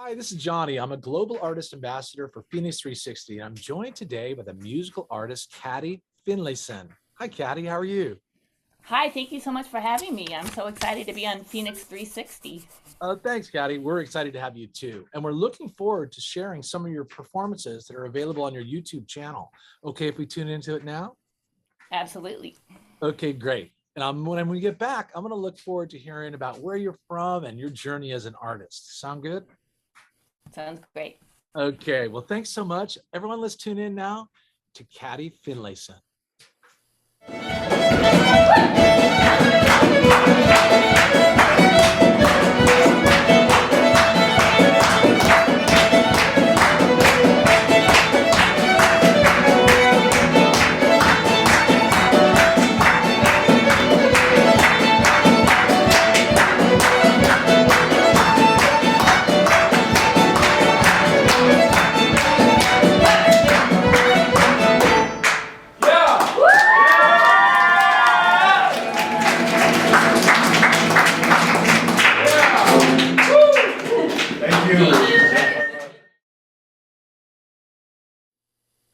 Hi, this is Johnny. I'm a global artist ambassador for FENIX360, and I'm joined today by the musical artist CADY Finlayson. Hi, CADY. How are you? Hi, thank you so much for having me. I'm so excited to be on Phoenix 360. Thanks, CADY. We're excited to have you too, and we're looking forward to sharing some of your performances that are available on your YouTube channel. Okay, if we tune into it now. Absolutely. Okay, great. And when we get back, I'm going to look forward to hearing about where you're from and your journey as an artist. Sound good? Sounds great. Okay. Well, thanks so much, everyone. Let's tune in now to CADY Finlayson.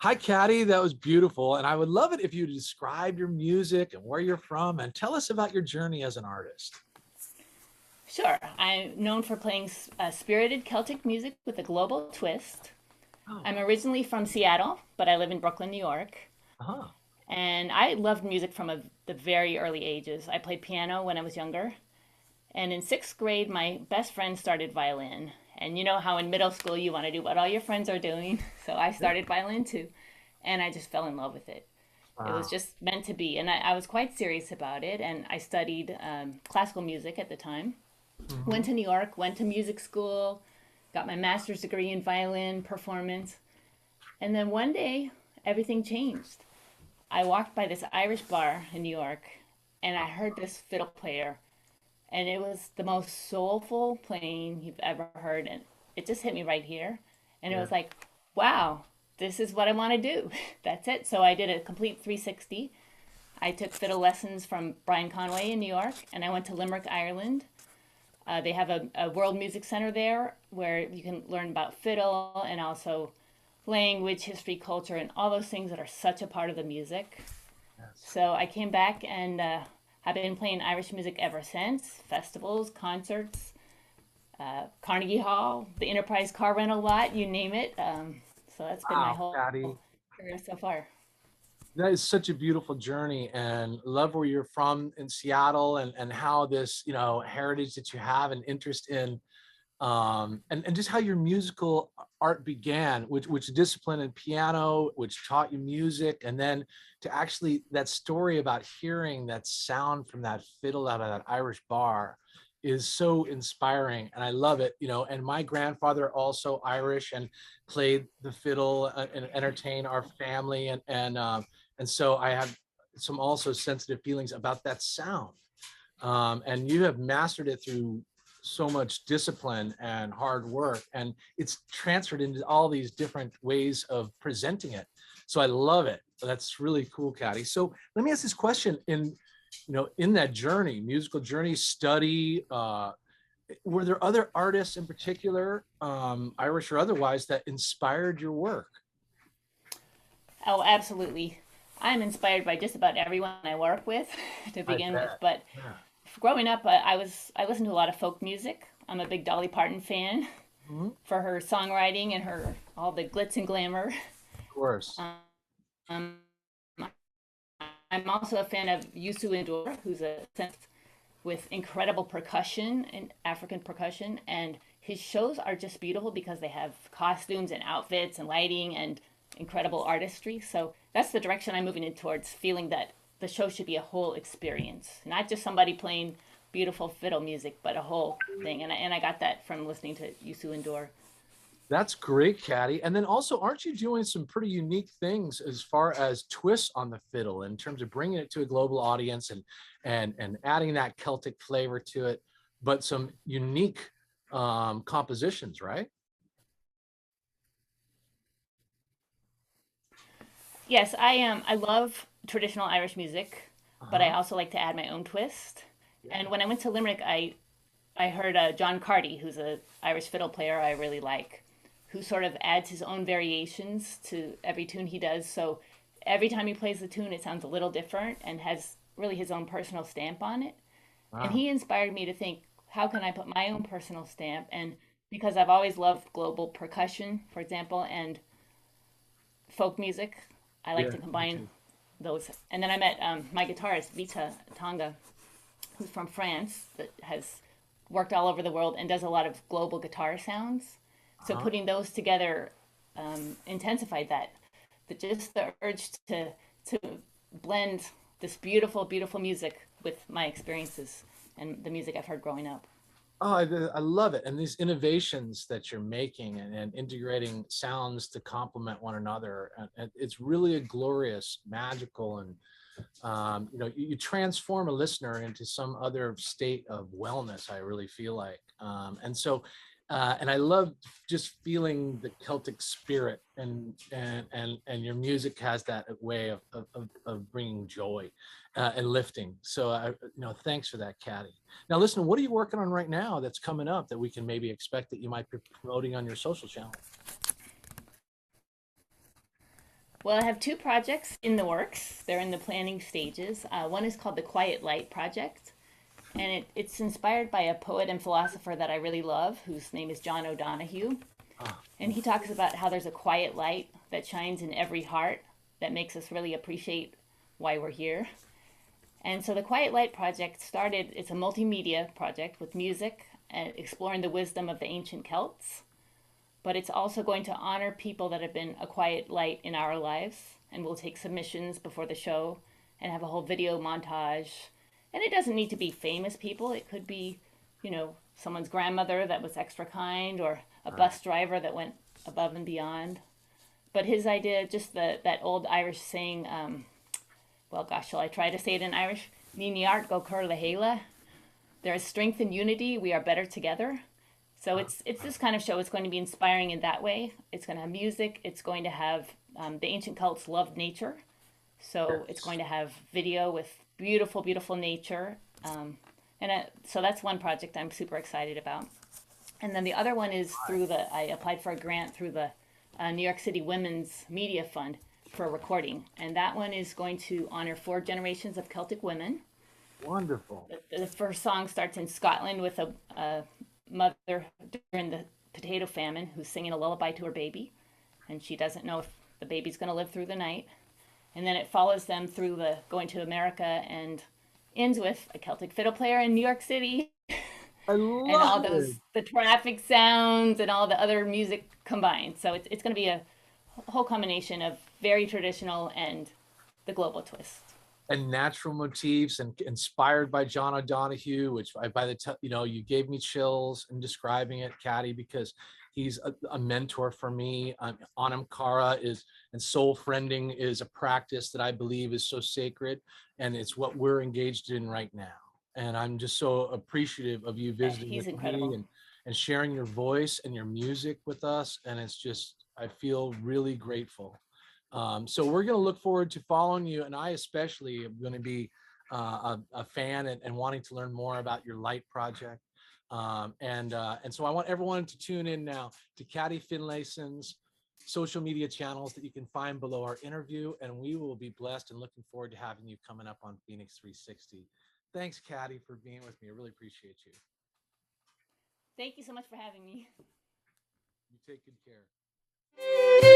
Hi, CADY. That was beautiful. And I would love it if you describe your music and where you're from and tell us about your journey as an artist. Sure. I'm known for playing spirited Celtic music with a global twist. Oh, I'm originally from Seattle, but I live in Brooklyn, New York. uh-huh. And I loved music from the very early ages. I played piano when I was younger. And in sixth grade, my best friend started violin. And you know how in middle school you want to do what all your friends are doing. So I started violin too. And I just fell in love with it. It was Wow. just meant to be. And I was quite serious about it. And I studied classical music at the time. Mhm. Went to New York, went to music school, got my master's degree in violin performance. And then one day, everything changed. I walked by this Irish bar in New York and I heard this fiddle player. And it was the most soulful playing you've ever heard. And it just hit me right here. And it Yeah. was like, wow, this is what I want to do. That's it. So I did a complete 360. I took fiddle lessons from Brian Conway in New York, and I went to Limerick, Ireland. They have a World Music Center there where you can learn about fiddle and also language, history, culture, and all those things that are such a part of the music. Yes. So I came back and I've been playing Irish music ever since festivals, concerts, Carnegie Hall, the Enterprise car rental lot, you name it. So that's been my Wow, whole CADY. career so far. That is such a beautiful journey, and love where you're from in Seattle, and how this, heritage that you have and interest in, and just how your musical art began, which discipline in piano, which taught you music, and then to actually that story about hearing that sound from that fiddle out of that Irish bar is so inspiring, and I love it. And my grandfather also Irish and played the fiddle, and entertained our family, and so I have some also sensitive feelings about that sound. And you have mastered it through so much discipline and hard work, and it's transferred into all these different ways of presenting it. So I love it. That's really cool, CADY. So let me ask this question: in that journey, musical journey, study, were there other artists in particular, Irish or otherwise, that inspired your work? Oh, absolutely. I'm inspired by just about everyone I work with to I begin with. bet. But Yeah. growing up, I listened to a lot of folk music. I'm a big Dolly Parton fan Mhm. Of for her songwriting and her all the glitz and glamour. course. Um, I'm also a fan of Yusu Indoor, who's a synth with incredible percussion and African percussion, and his shows are just beautiful because they have costumes and outfits and lighting and incredible artistry. So that's the direction I'm moving in towards, feeling that the show should be a whole experience, not just somebody playing beautiful fiddle music, but a whole thing. And I got that from listening to Yusu Indoor. That's great, CADY. And then also, aren't you doing some pretty unique things as far as twists on the fiddle in terms of bringing it to a global audience, and adding that Celtic flavor to it, but some unique compositions, right? Yes, I am. I love traditional Irish music, but I Uh-huh. also like to add my own twist. Yeah. And when I went to Limerick, I I heard John Carty, who's an Irish fiddle player I really like, who sort of adds his own variations to every tune he does. So every time he plays the tune, it sounds a little different and has really his own personal stamp on it. And Wow. he inspired me to think, how can I put my own personal stamp? And because I've always loved global percussion, for example, and folk music, I like Yeah, to me combine too. those. And then I met my guitarist, Vita Tonga, who's from France, that has worked all over the world and does a lot of global guitar sounds. So Uh-huh. putting those together intensified that. Just the urge to blend this beautiful, beautiful music with my experiences and the music I've heard growing up. Oh, I love it. And these innovations that you're making and integrating sounds to complement one another. And it's really a glorious, magical, and you transform a listener into some other state of wellness. I really feel like, and I love just feeling the Celtic spirit, and your music has that way of bringing joy and lifting. So thanks for that, Caddy. Now, listen, what are you working on right now that's coming up that we can maybe expect that you might be promoting on your social channel? Well, I have two projects in the works. They're in the planning stages. One is called the Quiet Light Project, and it's inspired by a poet and philosopher that I really love, whose name is John O'Donohue. Ah, And he talks about how there's a quiet light that shines in every heart that makes us really appreciate why we're here. And so the Quiet Light Project started, it's a multimedia project with music and exploring the wisdom of the ancient Celts, but it's also going to honor people that have been a quiet light in our lives. And we'll take submissions before the show and have a whole video montage. And it doesn't need to be famous people, it could be, someone's grandmother that was extra kind or a all right. bus driver that went above and beyond. But his idea, just that old Irish saying, well, gosh, shall I try to say it in Irish? Ní neart go cur le héile. There is strength in unity. We are better together. So it's this kind of show. It's going to be inspiring in that way. It's going to have music. It's going to have the ancient Celts loved nature, so it's Yes. going to have video with beautiful, beautiful nature. So that's one project I'm super excited about. And then the other one is I applied for a grant through the New York City Women's Media Fund for a recording. And that one is going to honor four generations of Celtic women. Wonderful. The first song starts in Scotland with a mother during the potato famine who's singing a lullaby to her baby. And she doesn't know if the baby's going to live through the night. And then it follows them through going to America and ends with a Celtic fiddle player in New York City I and love all it. the traffic sounds and all the other music combined. So it's going to be a whole combination of very traditional and the global twist. And natural motifs and inspired by John O'Donohue, which by the time, you gave me chills in describing it, Caddy, because he's a mentor for me. Anam Cara and soul friending is a practice that I believe is so sacred. And it's what we're engaged in right now. And I'm just so appreciative of you visiting He's with me incredible. and sharing your voice and your music with us. And it's just, I feel really grateful. So we're going to look forward to following you. And I especially am going to be a fan and wanting to learn more about your light project. And so I want everyone to tune in now to CADY Finlayson's social media channels that you can find below our interview. And we will be blessed and looking forward to having you coming up on Phoenix 360. Thanks, Caddy, for being with me. I really appreciate you. Thank you so much for having me. You take good care.